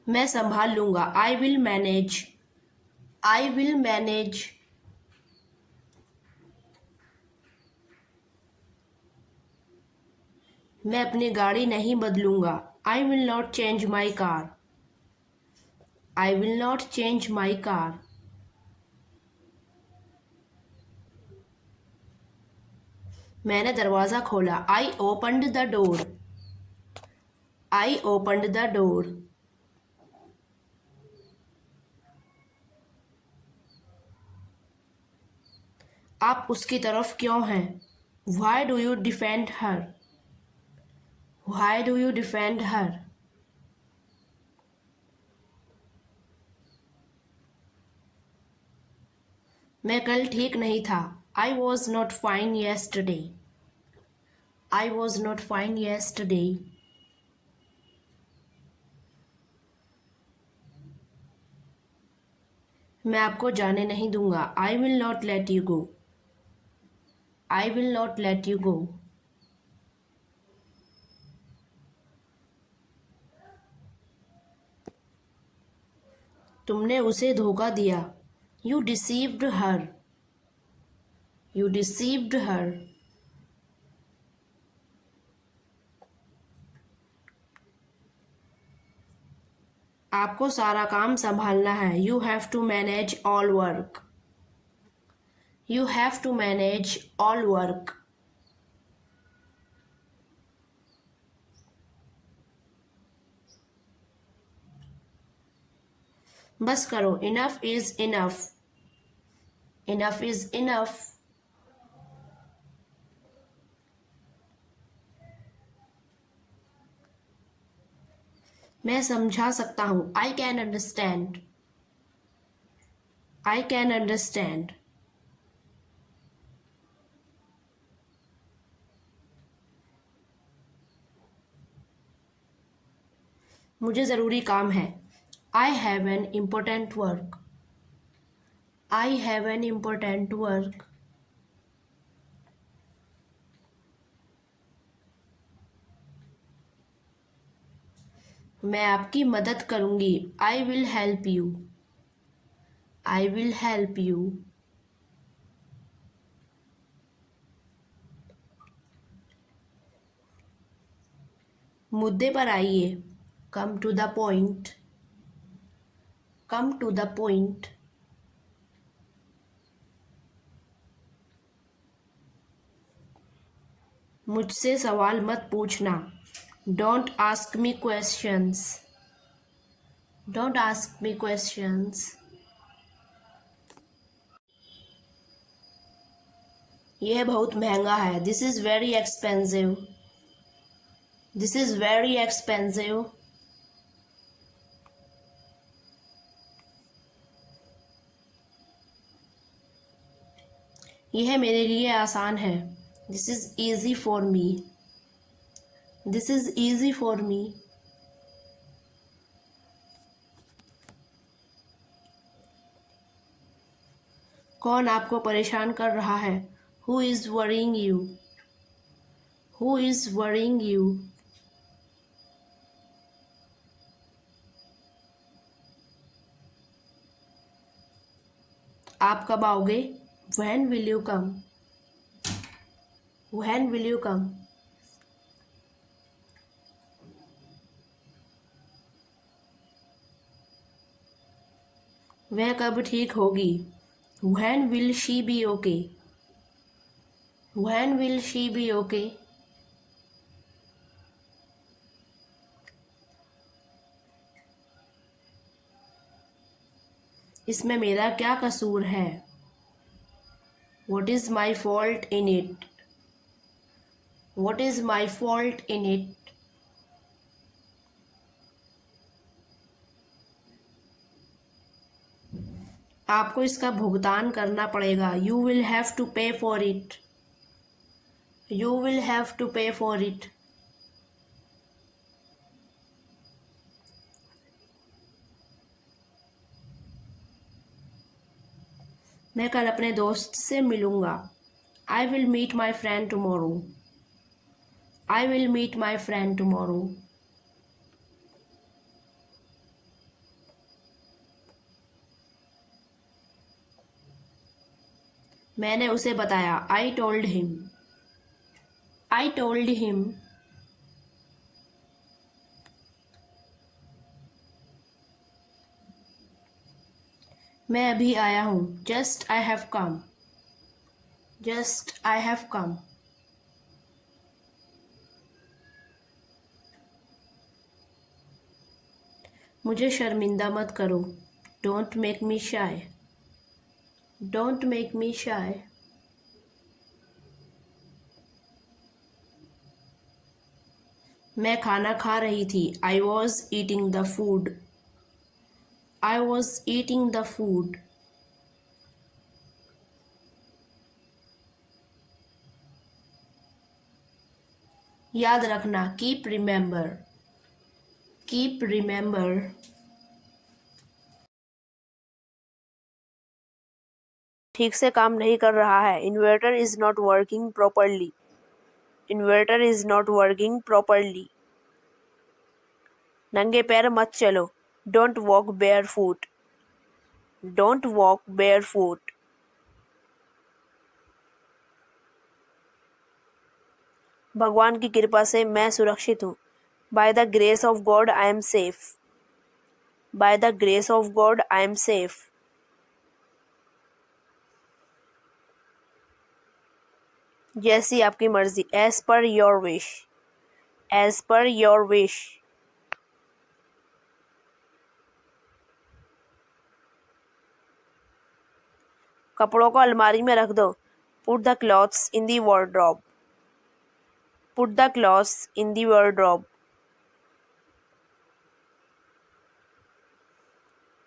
मैं संभाल लूंगा। I will manage. I will manage. मैं अपनी गाड़ी नहीं बदलूंगा। आई will not change my car. I will not change my car. मैंने दरवाज़ा खोला। I opened the door. I opened the door. आप उसकी तरफ क्यों हैं? Why do you defend her? Why do you defend her? मैं कल ठीक नहीं था। I was not fine yesterday. I was not fine yesterday. मैं आपको जाने नहीं दूंगा। I will not let you go. I will not let you go. तुमने उसे धोखा दिया। You deceived her. You deceived her. आपको सारा काम संभालना है। You have to manage all work. You have to manage all work. बस करो। Enough is enough. Enough is enough. मैं समझा सकता हूँ। I can understand. I can understand. मुझे ज़रूरी काम है। I have an important work. I have an important work. मैं आपकी मदद करूँगी। I will help you. I will help you. मुद्दे पर आइए। Come to the point. Come to the point. मुझसे सवाल मत पूछना। Don't ask me questions. Don't ask me questions. यह बहुत महंगा है। This is very expensive. This is very expensive. यह मेरे लिए आसान है। This is easy for me. This is easy for me. कौन आपको परेशान कर रहा है? Who is worrying you? Who is worrying you? आप कब आओगे? When will you come? When will you come? वह कब ठीक होगी? When will she be okay? When will she be okay? इसमें मेरा क्या कसूर है? What is my fault in it? What is my fault in it? आपको इसका भुगतान करना पड़ेगा। You will have to pay for it. You will have to pay for it. मैं कल अपने दोस्त से मिलूँगा। I will meet my friend tomorrow. I will meet my friend tomorrow. मैंने उसे बताया। I told him. I told him. मैं अभी आया हूँ। Just I have come. Just I have come. मुझे शर्मिंदा मत करो। Don't make me shy. Don't make me shy. मैं खाना खा रही थी। I was eating the food. I was eating the food. याद रखना। Keep remember. Keep remember. ठीक से काम नहीं कर रहा है। Inverter is not working properly. Inverter is not working properly. नंगे पैर मत चलो। Don't walk bare foot. Don't walk bare foot. भगवान की कृपा से मैं सुरक्षित हूँ। By the grace of God I am safe. By the grace of God I am safe. जैसी आपकी मर्जी। As per your wish. As per your wish. कपड़ों को अलमारी में रख दो। Put the clothes in the wardrobe. Put the clothes in the wardrobe.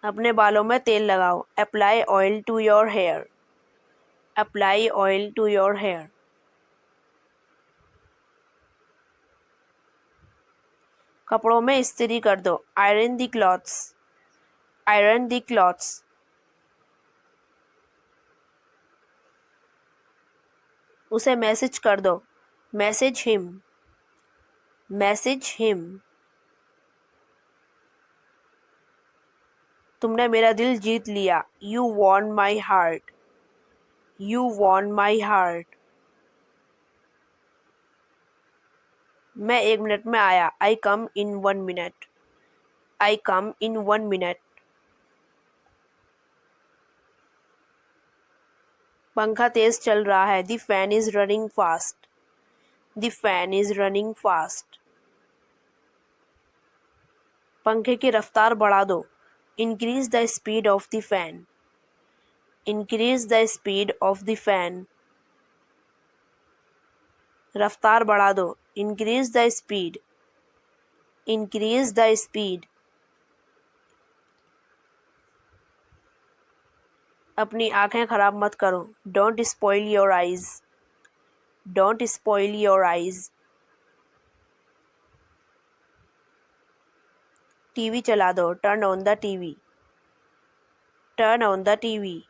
अपने बालों में तेल लगाओ। Apply oil to your hair. Apply oil to your hair. कपड़ों में इस्त्री कर दो। Iron the clothes. Iron the clothes. उसे मैसेज कर दो। Message him. Message him. तुमने मेरा दिल जीत लिया। You won my heart. You won my heart. मैं 1 मिनट में आया। I come in 1 minute. I come in 1 minute. पंखा तेज चल रहा है। The fan is running fast. The fan is running fast. पंखे की रफ्तार बढ़ा दो। Increase the speed of the fan. Increase the speed of the fan. रफ्तार बढ़ा दो। Increase the speed. Increase the speed. अपनी आंखें खराब मत करो। Don't spoil your eyes. Don't spoil your eyes. TV चला दो। Turn on the TV. Turn on the TV.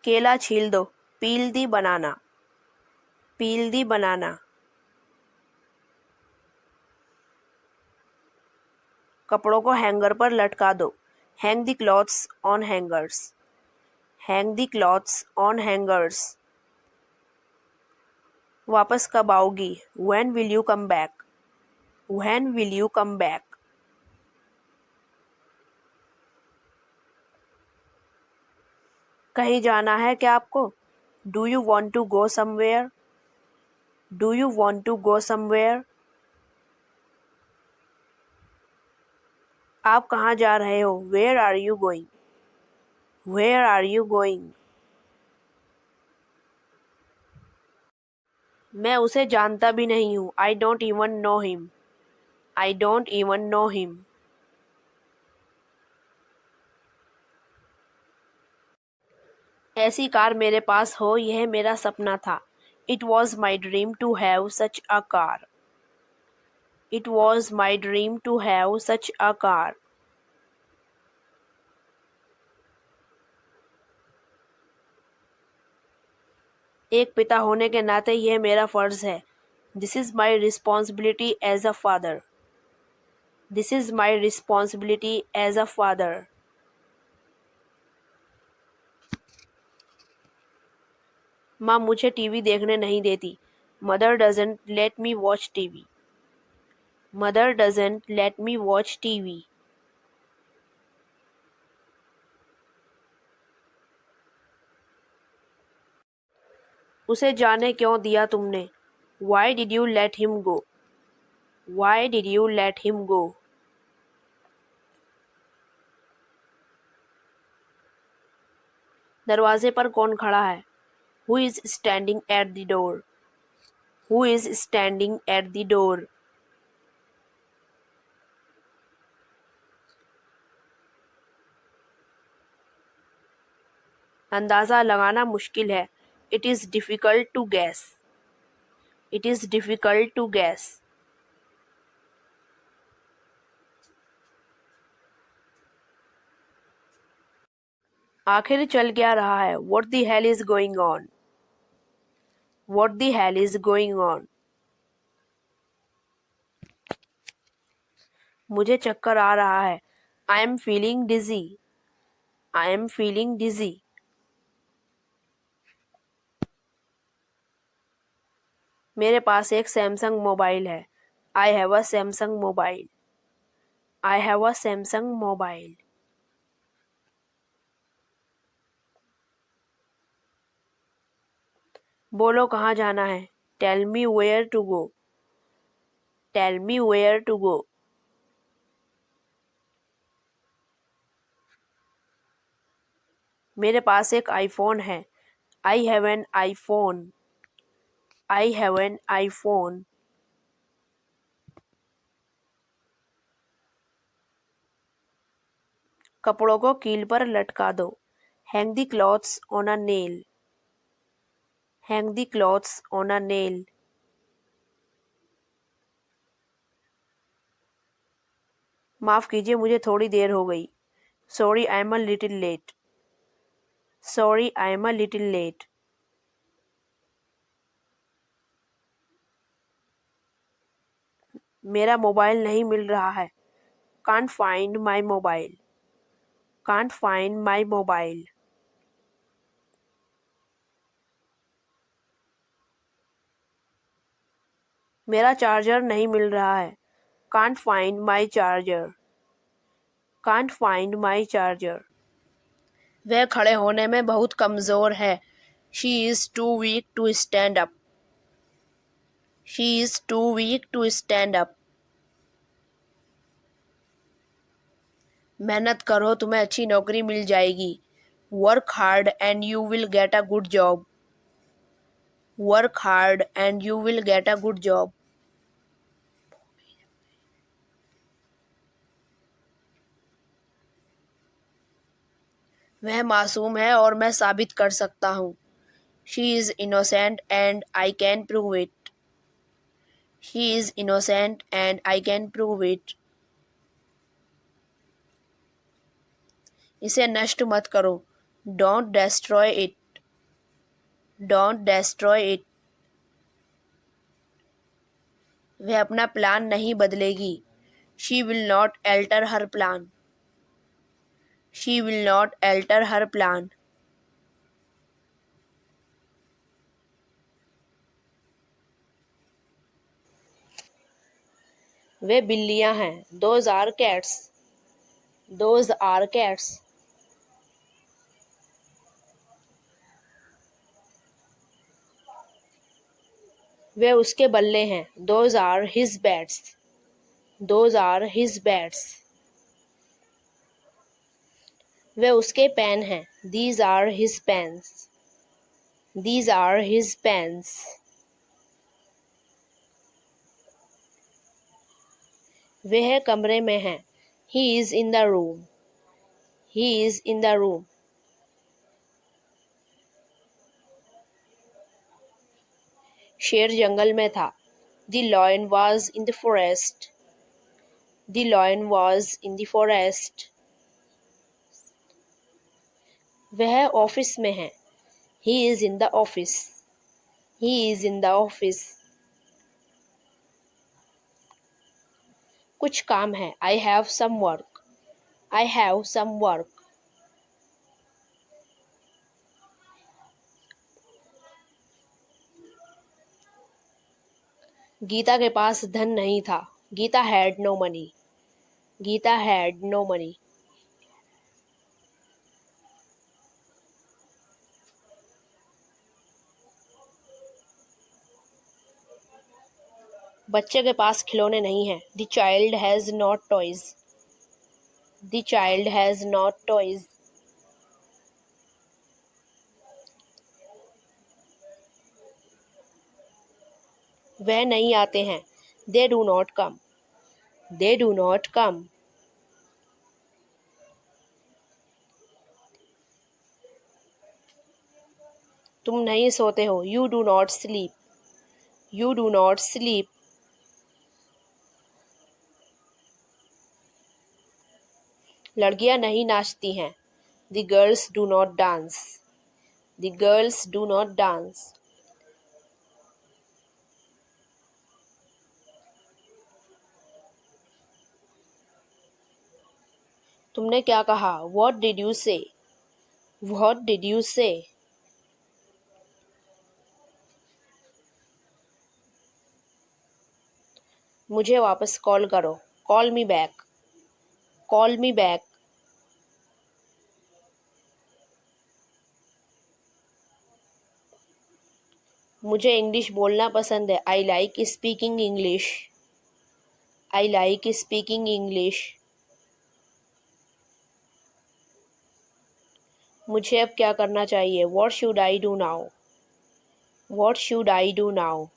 केला छील दो। पील दी बनाना। पील दी बनाना। कपड़ों को हैंगर पर लटका दो। Hang the clothes on hangers. Hang the clothes on hangers. वापस कब आओगी। When will you come back. When will you come back. कहीं जाना है क्या आपको। Do you want to go somewhere. Do you want to go somewhere. आप कहाँ जा रहे हो। Where are you going. Where are you going. मैं उसे जानता भी नहीं हूँ। I don't even know him. I don't even know him. ऐसी कार मेरे पास हो, यह मेरा सपना था। It was my dream to have such a car. It was my dream to have such a car. एक पिता होने के नाते यह मेरा फर्ज है। This is my responsibility as a father. This is my responsibility as a father. माँ मुझे टीवी देखने नहीं देती. Mother doesn't let me watch TV. Mother doesn't let me watch TV. उसे जाने क्यों दिया तुमने? Why did you let him go? Why did you let him go? दरवाजे पर कौन खड़ा है? Who is standing at the door? Who is standing at the door? अंदाज़ा लगाना मुश्किल है. It is difficult to guess. It is difficult to guess. आखिर चल क्या रहा है? What the hell is going on? What the hell is going on? मुझे चक्कर आ रहा है. I am feeling dizzy. I am feeling dizzy. मेरे पास एक सैमसंग मोबाइल है. I have a Samsung mobile. I have a Samsung mobile. बोलो कहाँ जाना है? Tell me where to go. Tell me where to go. मेरे पास एक आईफोन है. I have an iPhone. I have an iPhone. कपड़ों को कील पर लटका दो. Hang the clothes on a nail. Hang the clothes on a nail. माफ़ कीजिए मुझे थोड़ी देर हो गई. Sorry I am a little late. Sorry I am a little late. मेरा मोबाइल नहीं मिल रहा है. Can't find my mobile. Can't find my mobile. मेरा चार्जर नहीं मिल रहा है. Can't find my charger. Can't find my charger. वह खड़े होने में बहुत कमज़ोर है. She is too weak to stand up. She is too weak to stand up. मेहनत करो तुम्हें अच्छी नौकरी मिल जाएगी. Work hard and you will get a good job. Work hard and you will get a good job. वह मासूम है और मैं साबित कर सकता हूँ. She is innocent and I can prove it. She is innocent and I can prove it. इसे नष्ट मत करो. Don't destroy it. Don't destroy it. वह अपना प्लान नहीं बदलेगी. She will not alter her plan. She will not alter her plan. वे बिल्लियाँ हैं. Those are cats. Those are cats. वे उसके बल्ले हैं. Those are his bats. Those are his bats. वे उसके पेन हैं. These are his pens. These are his pens. वह कमरे में है. He is in the room. He is in the room. शेर जंगल में था. The lion was in the forest. The lion was in the forest. वह office में है. He is in the office. He is in the office. कुछ काम है। I have some work. I have some work. Gita के पास धन नहीं था। Gita had no money. Gita had no money. बच्चे के पास खिलौने नहीं हैं। The child has not toys. The child has not toys. वह नहीं आते हैं। They do not come. They do not come. तुम नहीं सोते हो। You do not sleep. You do not sleep. लड़कियां नहीं नाचती हैं। The girls do not dance. The girls do not dance. तुमने क्या कहा? What did you say? What did you say? मुझे वापस कॉल करो। Call me back. Call me back. मुझे इंग्लिश बोलना पसंद है। I like speaking English. I like speaking English. मुझे अब क्या करना चाहिए? What should I do now? What should I do now?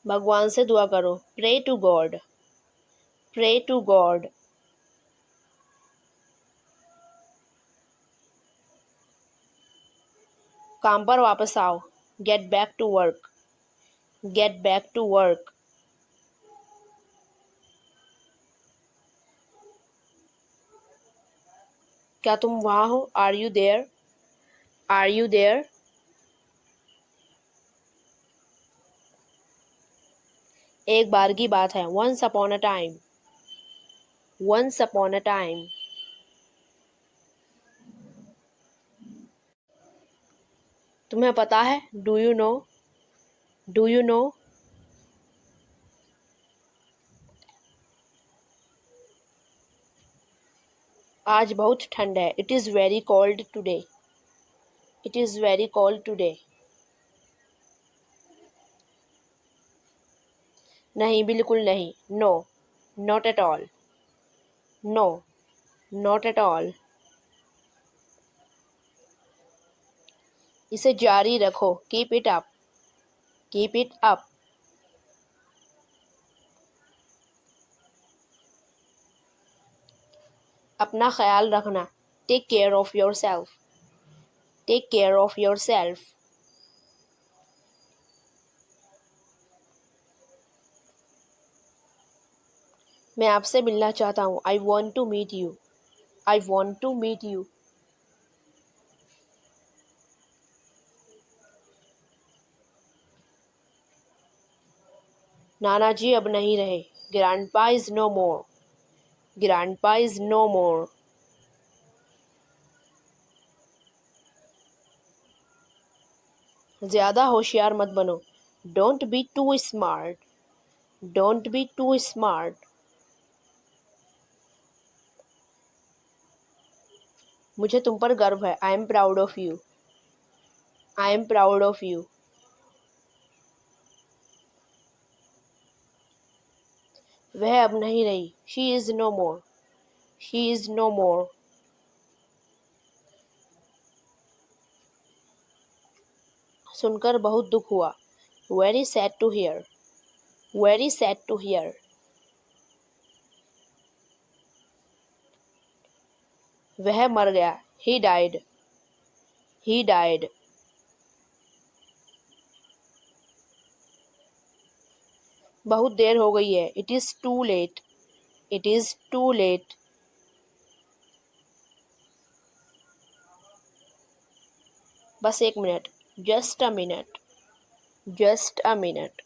भगवान से दुआ करो। Pray to God. Pray to God. काम पर वापस आओ। Get back to work. Get back to work. क्या तुम वहाँ हो? Are you there? Are you there? एक बार की बात है। Once upon a time. Once upon a time. तुम्हें पता है? Do you know? Do you know? आज बहुत ठंड है। It is very cold today. It is very cold today. नहीं, बिल्कुल नहीं। No, not at all. No, not at all. इसे जारी रखो। Keep it up. Keep it up. अपना ख्याल रखना। Take care of yourself. Take care of yourself. मैं आपसे मिलना चाहता हूँ। I want to meet you. I want to meet you. नाना जी अब नहीं रहे। Grandpa is no more. Grandpa is no more. ज़्यादा होशियार मत बनो। Don't be too smart. Don't be too smart. मुझे तुम पर गर्व है। I am proud of you. I am proud of you. वह अब नहीं रही। She is no more. She is no more. सुनकर बहुत दुख हुआ। Very sad to hear. Very sad to hear. वह मर गया। He died. He died. बहुत देर हो गई है। It is too late. It is too late. बस एक minute. Just a minute. Just a minute.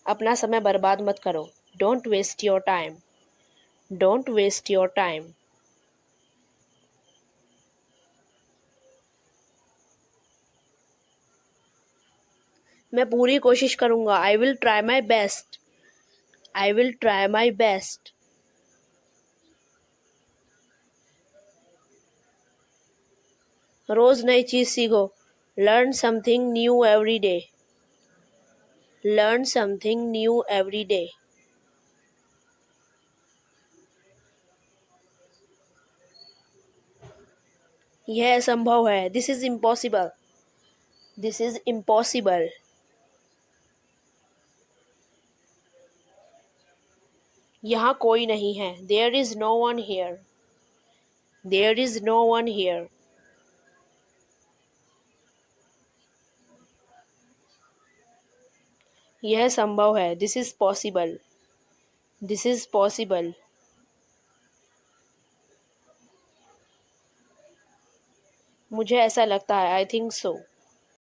अपना समय बर्बाद मत करो. Don't waste your time. Don't waste your time. मैं पूरी कोशिश करूँगा. I will try my best. I will try my best. रोज नई चीज़ सीखो. Learn something new every day. Learn something new every day. यह असंभव है. This is impossible. This is impossible. यहाँ कोई नहीं है. There is no one here. There is no one here. यह संभव है. This is possible. This is possible. मुझे ऐसा लगता है. I think so.